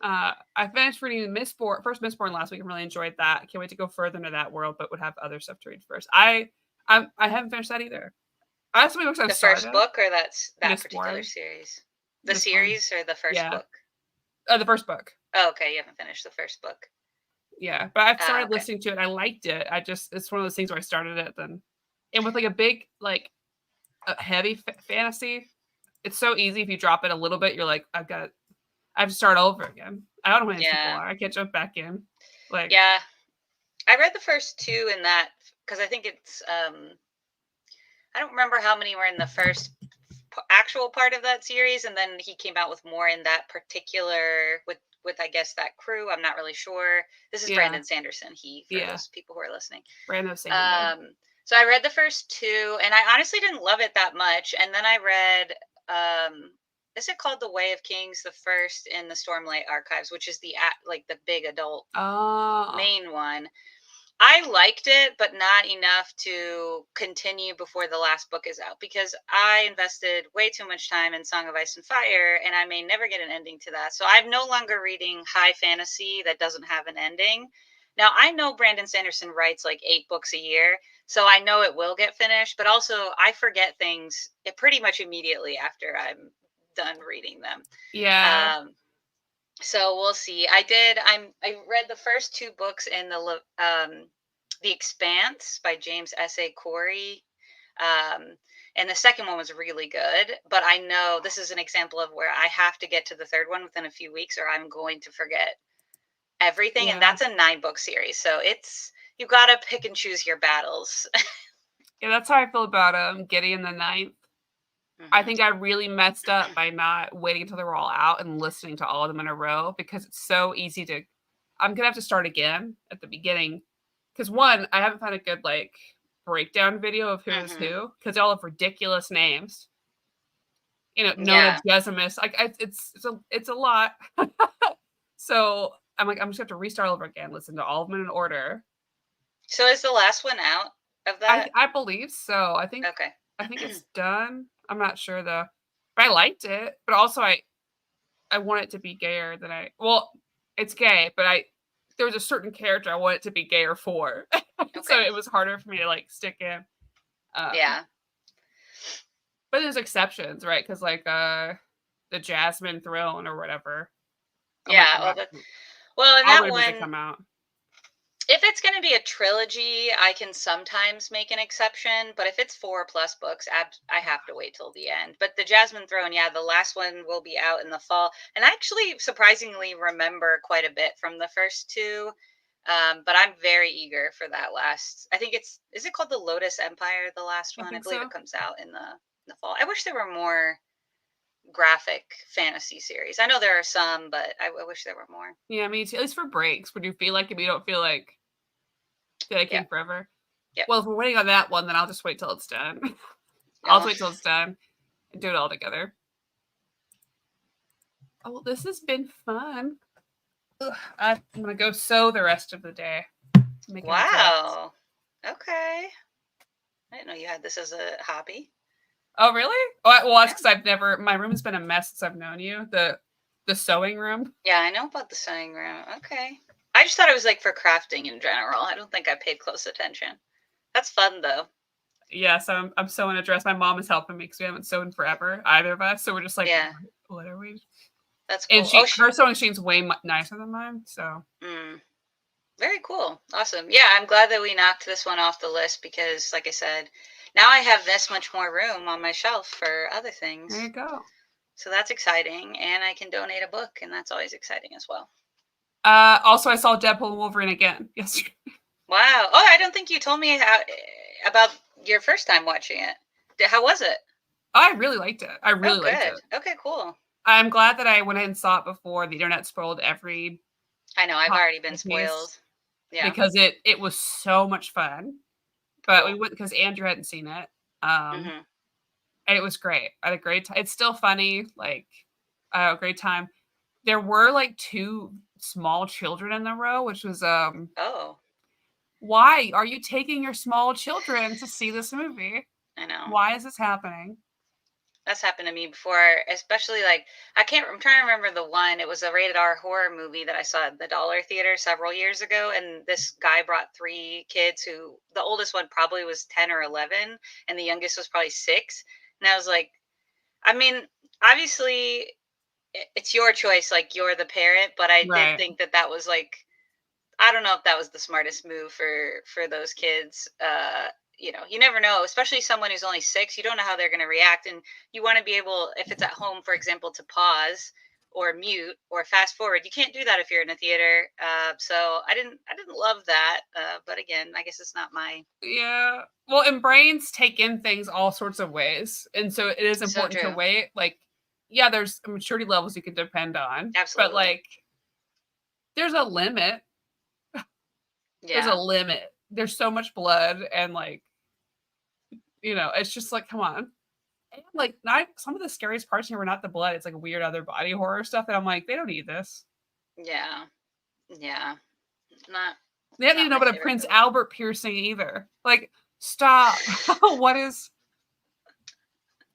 I finished reading first Mistborn last week and really enjoyed that. I can't wait to go further into that world, but would have other stuff to read first. I haven't finished that either. I have so many books I've started. The first book, or that Mistborn. particular series? The Mistborn. series or the first book? The first book. Oh, okay. You haven't finished the first book. Yeah, but I've started listening to it. I liked it. It's one of those things where I started it then, and with like a big like a heavy fantasy, it's so easy if you drop it a little bit. You're like, I have to start over again. I don't know how many people are. I can't jump back in. Like, yeah, I read the first two in that because I think it's I don't remember how many were in the first actual part of that series, and then he came out with more in that particular with I guess that crew. I'm not really sure. This is Brandon Sanderson. For those people who are listening. Brandon Sanderson. So I read the first two, and I honestly didn't love it that much. And then I read, is it called The Way of Kings? The first in the Stormlight Archives, which is the big adult main one. I liked it, but not enough to continue before the last book is out, because I invested way too much time in Song of Ice and Fire, and I may never get an ending to that. So I'm no longer reading high fantasy that doesn't have an ending. Now, I know Brandon Sanderson writes like 8 books a year, so I know it will get finished, but also I forget things pretty much immediately after I'm done reading them. Yeah. So we'll see. I read the first 2 books in the Expanse by James S.A. Corey. And the second one was really good, but I know this is an example of where I have to get to the third one within a few weeks or I'm going to forget everything. Yeah. And that's a 9-book series. So you got to pick and choose your battles. Yeah, that's how I feel about Gideon the Ninth. Mm-hmm. I think I really messed up by not waiting until they were all out and listening to all of them in a row, because it's so easy to, I'm going to have to start again at the beginning. Because one, I haven't found a good like breakdown video of who is who, because they all have ridiculous names. You know, Nona Gesimus. Like it's a lot. So I'm like, I'm just going to have to restart over again, listen to all of them in order. So is the last one out of that? I believe so. I think it's done. I'm not sure though. But I liked it. But also I want it to be gayer than it's gay, but there was a certain character I wanted to be gayer for. So it was harder for me to like stick in. Yeah. But there's exceptions, right? Because like the Jasmine Throne or whatever. Yeah. Well, in that one, come out. If it's going to be a trilogy, I can sometimes make an exception. But if it's 4+ books, I have to wait till the end. But the Jasmine Throne, the last one will be out in the fall. And I actually surprisingly remember quite a bit from the first 2. But I'm very eager for that last. I think is it called The Lotus Empire, the last one? I believe it comes out in the fall. I wish there were more graphic fantasy series. I know there are some, but I wish there were more. Yeah, me too. At least for breaks, when you feel like if you don't feel like came forever. Yeah. Well, if we're waiting on that one, then I'll just wait till it's done. I'll just wait till it's done and do it all together. Oh, well, this has been fun. Ugh, I'm gonna go sew the rest of the day. Wow. Okay. I didn't know you had this as a hobby. Oh, really? Well, that's because my room has been a mess since I've known you. The sewing room. Yeah, I know about the sewing room. Okay. I just thought it was like for crafting in general. I don't think I paid close attention. That's fun though. Yeah, so I'm sewing a dress. My mom is helping me because we haven't sewn in forever, either of us. So we're just like, what are we? That's cool. And her sewing machine's way nicer than mine. So. Very cool. Awesome. Yeah, I'm glad that we knocked this one off the list because, like I said, now I have this much more room on my shelf for other things. There you go. So that's exciting, and I can donate a book, and that's always exciting as well. Also, I saw Deadpool and Wolverine again yesterday. Wow. Oh, I don't think you told me about your first time watching it. How was it? I really liked it. I really Oh, liked good. it. Okay, cool. I'm glad that I went ahead and saw it before the internet spoiled every I know, I've already been piece spoiled. Yeah. because it was so much fun. But we Cool. went because Andrew hadn't seen it. And Mhm. it was great. I had a great time. It's still funny, like a great time. There were like 2 small children in the row, which was Oh, why are you taking your small children to see this movie? I know. Why is this happening? That's happened to me before, especially like I'm trying to remember the one. It was a rated R horror movie that I saw at the Dollar Theater several years ago, and this guy brought 3 kids who the oldest one probably was 10 or 11 and the youngest was probably 6. And I was like, I mean, obviously it's your choice, like you're the parent, but I did Right. think that that was like, I don't know if that was the smartest move for those kids. You never know, especially someone who's only 6. You don't know how they're going to react, and you want to be able, if it's at home, for example, to pause or mute or fast forward. You can't do that if you're in a theater. So I didn't love that. But again, I guess it's not my. Yeah. Well, and brains take in things all sorts of ways. And so it is So important to true. wait. Like, yeah, there's maturity levels you can depend on, but Absolutely. like there's a limit. There's a Yeah. limit. There's so much blood and like, it's just like, come on. And like not some of the scariest parts here were not the blood. It's like weird other body horror stuff. And I'm like, they don't need this. Yeah. Yeah. Not They don't need to not know my about a favorite Prince movie. Albert piercing either. Like, stop. What is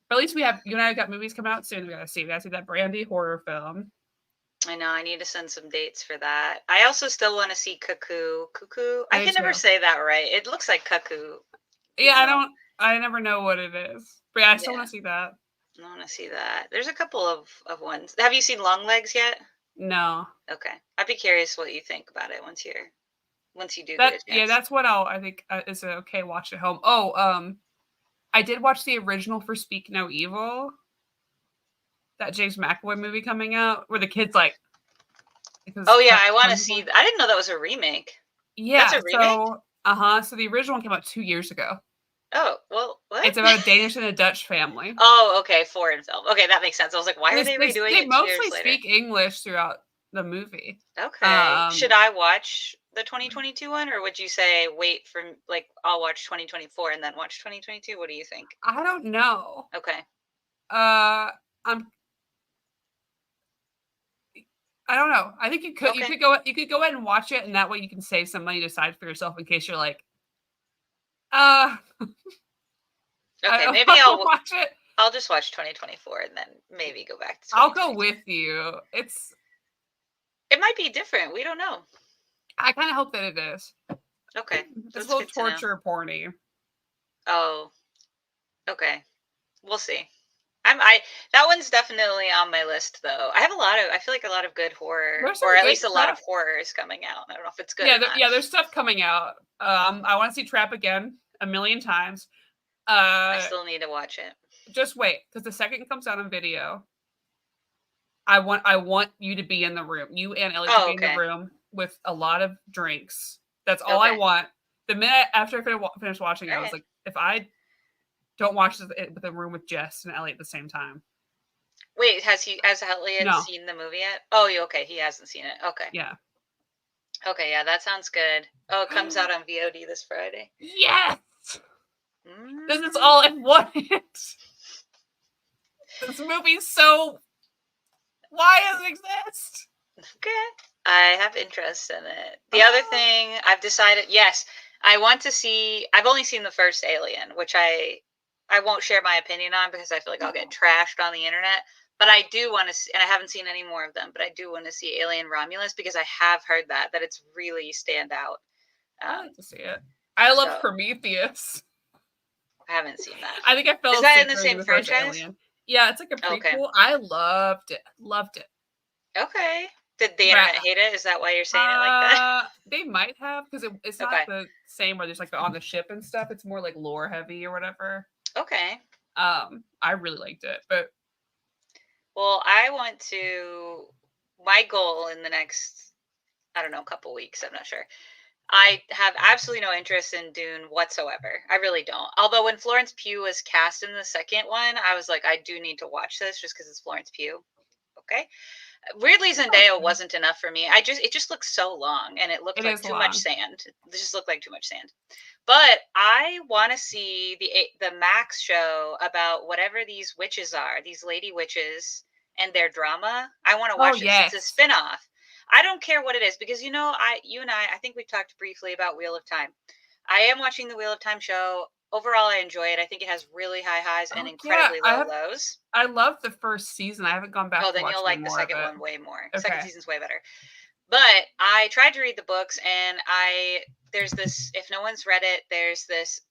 But at least you and I got movies coming out soon. We gotta see. We gotta see that Brandy horror film. I know. I need to send some dates for that. I also still want to see Cuckoo. Cuckoo. I I can do never too. say that right. It looks like Cuckoo, Yeah, even though. I never know what it is. But yeah, I still Yeah, want to see that. I want to see that. There's a couple of ones. Have you seen Long Legs yet? No. Okay, I'd be curious what you think about it once you do get a chance. That's what I think is a okay watch at home. Oh, I did watch the original for Speak No Evil, that James McAvoy movie coming out, where the kid's like, because Oh yeah, I want to see. I didn't know that was a remake. That's yeah, a remake. so so the original one came out 2 years ago. Oh well, what? It's about a Danish and a Dutch family. Oh, okay, foreign film. Okay, that makes sense. I was like, why are they redoing They it 2 years mostly later? speak English throughout the movie. Okay. Should I watch the 2022 one, or would you say wait for like I'll watch 2024 and then watch 2022? What do you think? I don't know. Okay. Uh, I'm I don't know. I think Okay. you could go ahead and watch it, and that way you can save some money to side for yourself in case you're like, uh, Okay. I Maybe don't watch it. I'll just watch 2024 and then maybe go back to I'll go 2022. with you. It might be different. We don't know. I kind of hope that it is. Okay. It's a That's little good to know. torture porny. Oh, okay. We'll see. I that one's definitely on my list though. I feel like a lot of good horror, There's or some at good least a lot of stuff. horror is coming out. I don't know if it's good Yeah, or not. there's stuff coming out. I want to see Trap again a million times. I Uh, still need to watch it. just wait, because the second it comes out on video, I want you to be in the room. You and Ellie to Oh, be in the okay. room with a lot of drinks. That's all I Okay. want. The minute after I finished watching it, I was Okay. like, if I don't watch it with a room with Jess and Ellie at the same time, Wait, has Elliot no, seen the movie yet? Oh, okay, he hasn't seen it. Okay. yeah, Okay, yeah, that sounds good. Oh, it comes out on VOD this Friday. yes, this is Mm. all I wanted. This movie's so. Why does it exist? Okay. I have interest in it. The other thing I've decided, yes, I want to see. I've only seen the first Alien, which I won't share my opinion on because I feel like I'll get trashed on the internet. But I do want to see, and I haven't seen any more of them. But I do want to see Alien Romulus because I have heard that it's really stand out. I like to see it. I love So Prometheus. I haven't seen that. I think I fell Is that asleep in the during same the first franchise? Alien. Yeah, it's like a Okay. prequel. I loved it. Loved it. Okay. Did the internet hate it? Is that why you're saying it like that? They might have because it's not Okay. the same where there's like on the ship and stuff. It's more like lore heavy or whatever. Okay. I really liked it, but Well, I want to. My goal in the next, I don't know, couple weeks. I'm not sure. I have absolutely no interest in Dune whatsoever. I really don't. Although when Florence Pugh was cast in the second one, I was like, I do need to watch this just because it's Florence Pugh. Okay. Weirdly, Zendaya Okay. wasn't enough for me. It just looked so long, and it looked It like is too much long. sand. It just looked like too much sand. But I want to see the Max show about whatever these witches are, these lady witches and their drama. I want to Oh, watch it. It's a yes. spin-off. I don't care what it is because you and I think we've talked briefly about Wheel of Time. I am watching the Wheel of Time show. Overall, I enjoy it. I think it has really high highs and Oh, yeah. incredibly low lows. I love the first season. I haven't gone Oh, back to then watch you'll any like the more of second it. one way more. Second Okay. season's way better. But I tried to read the books, and there's this, if no one's read it, there's this,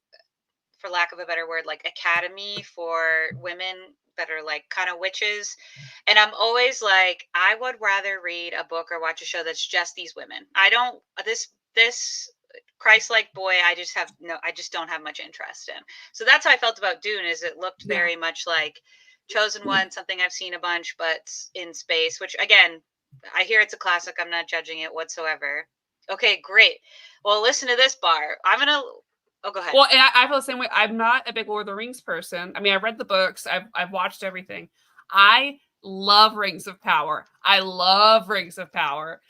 for lack of a better word, like academy for women that are like kind of witches. And I'm always like, I would rather read a book or watch a show that's just these women. I don't, this Christ-like boy, I just don't have much interest in. So that's how I felt about Dune, is it looked Yeah. very much like Chosen One, something I've seen a bunch, but in space, which again, I hear it's a classic. I'm not judging it whatsoever. Okay, great. Well, listen to this bar. Oh, go ahead. Well, and I feel the same way. I'm not a big Lord of the Rings person. I mean, I read the books. I've watched everything. I love Rings of Power. I love Rings of Power.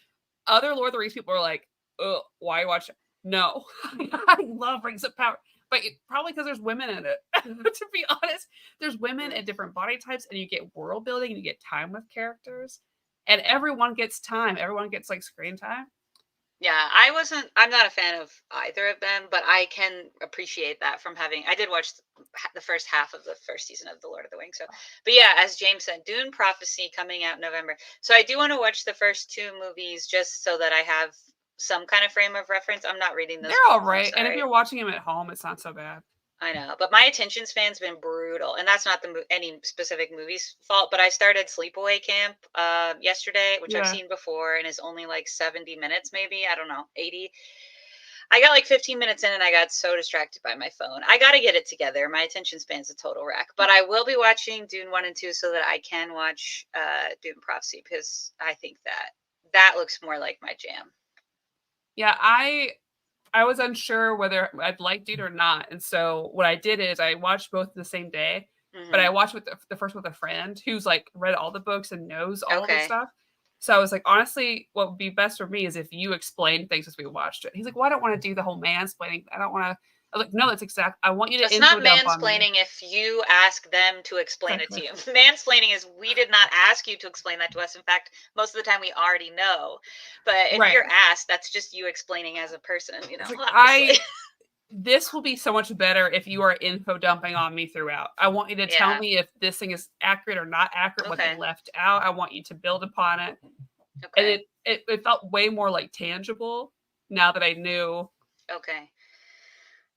Other Lord of the Rings people are like, oh, why watch it? No. I love Rings of Power. But probably because there's women in it. To be honest, there's women in different body types, and you get world building and you get time with characters. And everyone gets time. Everyone gets like screen time. Yeah, I'm not a fan of either of them, but I can appreciate that from I did watch the first half of the first season of The Lord of the Rings. So, but yeah, as James said, Dune Prophecy coming out in November. So I do want to watch the first two movies just so that I have some kind of frame of reference. I'm not reading They're those all books. I'm right. And if sorry. you're watching them at home, it's not so bad. I know, but my attention span's been brutal, and that's not any specific movie's fault. But I started Sleepaway Camp yesterday, which I've Yeah. seen before, and is only like 70 minutes, maybe, I don't know, 80. I got like 15 minutes in, and I got so distracted by my phone. I got to get it together. My attention span's a total wreck. But I will be watching Dune 1 and 2 so that I can watch Dune Prophecy, because I think that looks more like my jam. Yeah, I was unsure whether I'd like Dune or not. And so what I did is I watched both the same day, but I watched with the first with a friend who's like read all the books and knows all of this Okay. stuff. So I was like, honestly, what would be best for me is if you explain things as we watched it. He's like, well, I don't want to do the whole mansplaining. I don't want to. I was like, no, that's exact. I want you to It's info not dump on me. mansplaining if you ask them to explain Exactly. it to you. Mansplaining is we did not ask you to explain that to us. In fact, most of the time we already know. But if Right. you're asked, that's just you explaining as a person, It's like, obviously. this will be so much better if you are info dumping on me throughout. I want you to tell Yeah. me if this thing is accurate or not accurate, what they Okay. left out. I want you to build upon it. And Okay. it felt way more like tangible now that I knew Okay.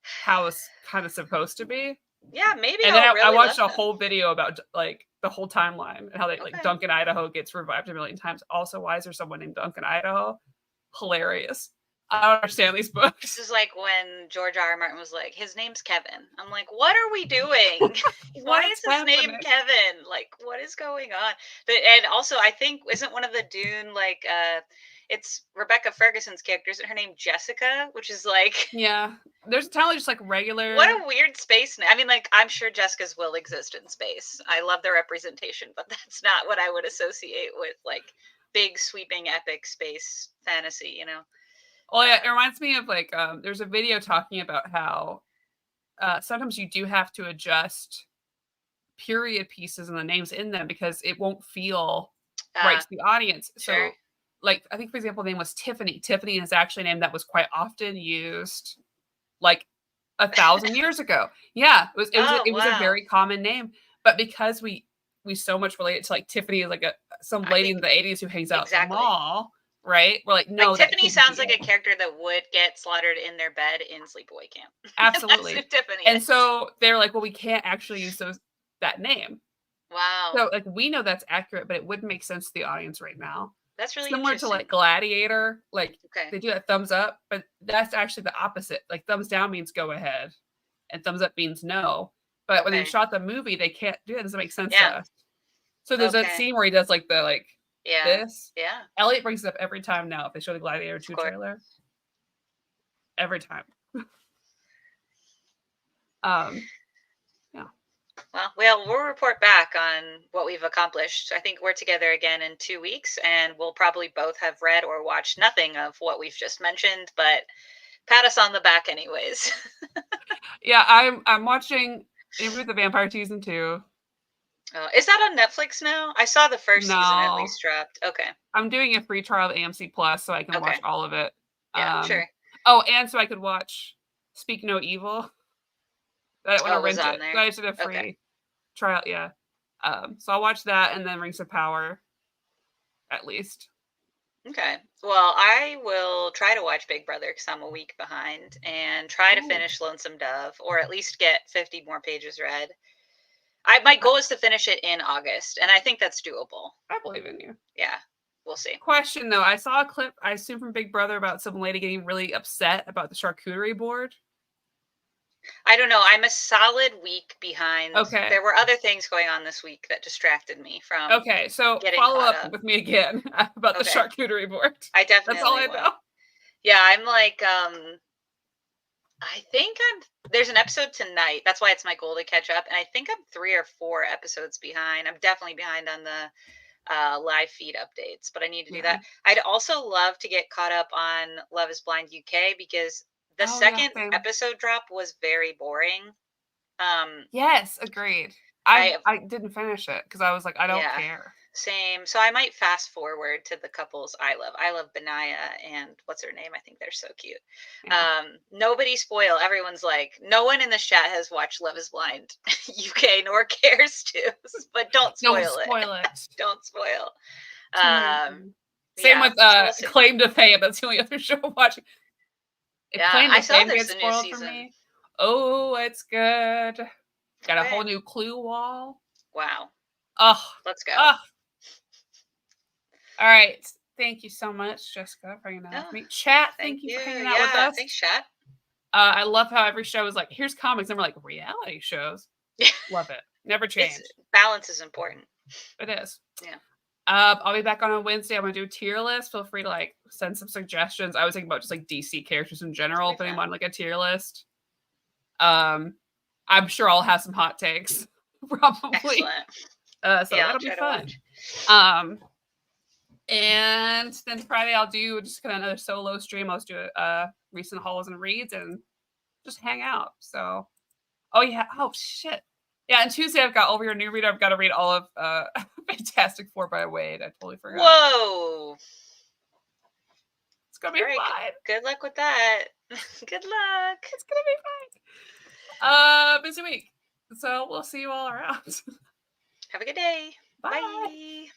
how it was kind of supposed to be. Yeah, maybe And then I'll I really watched love a them. whole video about like the whole timeline and how they like Okay. Duncan Idaho gets revived a million times. Also, why is there someone named Duncan Idaho? Hilarious. I don't understand these books. This is like when George R. R. Martin was like, his name's Kevin. I'm like, what are we doing? Why is his name Kevin? Like, what is going on? And also, I think, isn't one of the Dune, like, it's Rebecca Ferguson's character, isn't her name Jessica? Which is like, Yeah. There's totally just like regular. what a weird space name. I mean, like, I'm sure Jessicas will exist in space. I love their representation, but that's not what I would associate with, like, big, sweeping, epic space fantasy, Oh yeah, it reminds me of like there's a video talking about how sometimes you do have to adjust period pieces and the names in them because it won't feel right to the audience. Sure. So like I think for example the name was Tiffany. Tiffany is actually a name that was quite often used like 1,000 years ago. Yeah, it was a very common name, but because we so much relate it to like Tiffany is like some lady in the 80s who hangs out at the mall. Right? We're like, no, like Tiffany sounds like a character that would get slaughtered in their bed in Sleepaway Camp. Absolutely. Tiffany. And so they're like, well, we can't actually use that name. Wow. So like we know that's accurate, but it wouldn't make sense to the audience right now. That's really similar to like Gladiator. Like they do that thumbs up, but that's actually the opposite. Like thumbs down means go ahead, and thumbs up means no. But when they shot the movie, they can't do it. It doesn't make sense to us. So there's that scene where he does like the this. Yeah. Elliot brings it up every time now if they show the Gladiator 2 trailer. Every time. Yeah. Well, we'll report back on what we've accomplished. I think we're together again in 2 weeks, and we'll probably both have read or watched nothing of what we've just mentioned, but pat us on the back anyways. Yeah, I'm watching Interview with the Vampire season 2. Is that on Netflix now? I saw the first season at No. least dropped. Okay. I'm doing a free trial of AMC Plus so I can watch all of it. Yeah, sure. Oh, and so I could watch Speak No Evil. I didn't want to rent on it. there? So I just did a free trial. Yeah. So I'll watch that and then Rings of Power. At least. Okay. Well, I will try to watch Big Brother because I'm a week behind, and try to finish Lonesome Dove, or at least get 50 more pages read. My goal is to finish it in August, and I think that's doable. I believe in you. Yeah. We'll see. Question though, I saw a clip, I assume from Big Brother, about some lady getting really upset about the charcuterie board. I don't know. I'm a solid week behind. Okay. There were other things going on this week that distracted me from. Okay, so follow up with me again about the charcuterie board. I definitely. That's all I know. Yeah, I'm like, I think there's an episode tonight. That's why it's my goal to catch up, and I think I'm 3 or 4 episodes behind. I'm definitely behind on the live feed updates, but I need to do that. I'd also love to get caught up on Love is Blind UK because the second episode drop was very boring. Yes, agreed. I didn't finish it because I was like, I don't care. Same. So I might fast forward to the couples I love. I love Benaya and what's her name? I think they're so cute. Yeah. Nobody spoil. Everyone's like, no one in the chat has watched Love is Blind UK nor cares to, but don't spoil it. Don't spoil. Same with Claim to Fame. That's the only other show I'm watching. Claim to Fame gets spoiled for me. Oh, it's good. Got a whole new Clue wall. Wow. Oh, let's go. Oh. All right. Thank you so much, Jessica, for hanging out with me. Chat, thank you for hanging out with us. Thanks, chat. I love how every show is like, here's comics, and we're like, reality shows. Love it. Never change. Balance is important. It is. Yeah. I'll be back on a Wednesday. I'm gonna do a tier list. Feel free to send some suggestions. I was thinking about just DC characters in general, putting them on a tier list. I'm sure I'll have some hot takes. Probably. Excellent. So that'll be fun. And then Friday I'll do just kind of another solo stream. I'll just do recent hauls and reads and just hang out. So, oh shit, yeah. And Tuesday I've got over your new reader. I've got to read all of Fantastic Four by Wade. I totally forgot. Whoa, it's gonna be fine. Good luck with that. Good luck. It's gonna be fine. Busy week. So we'll see you all around. Have a good day. Bye. Bye.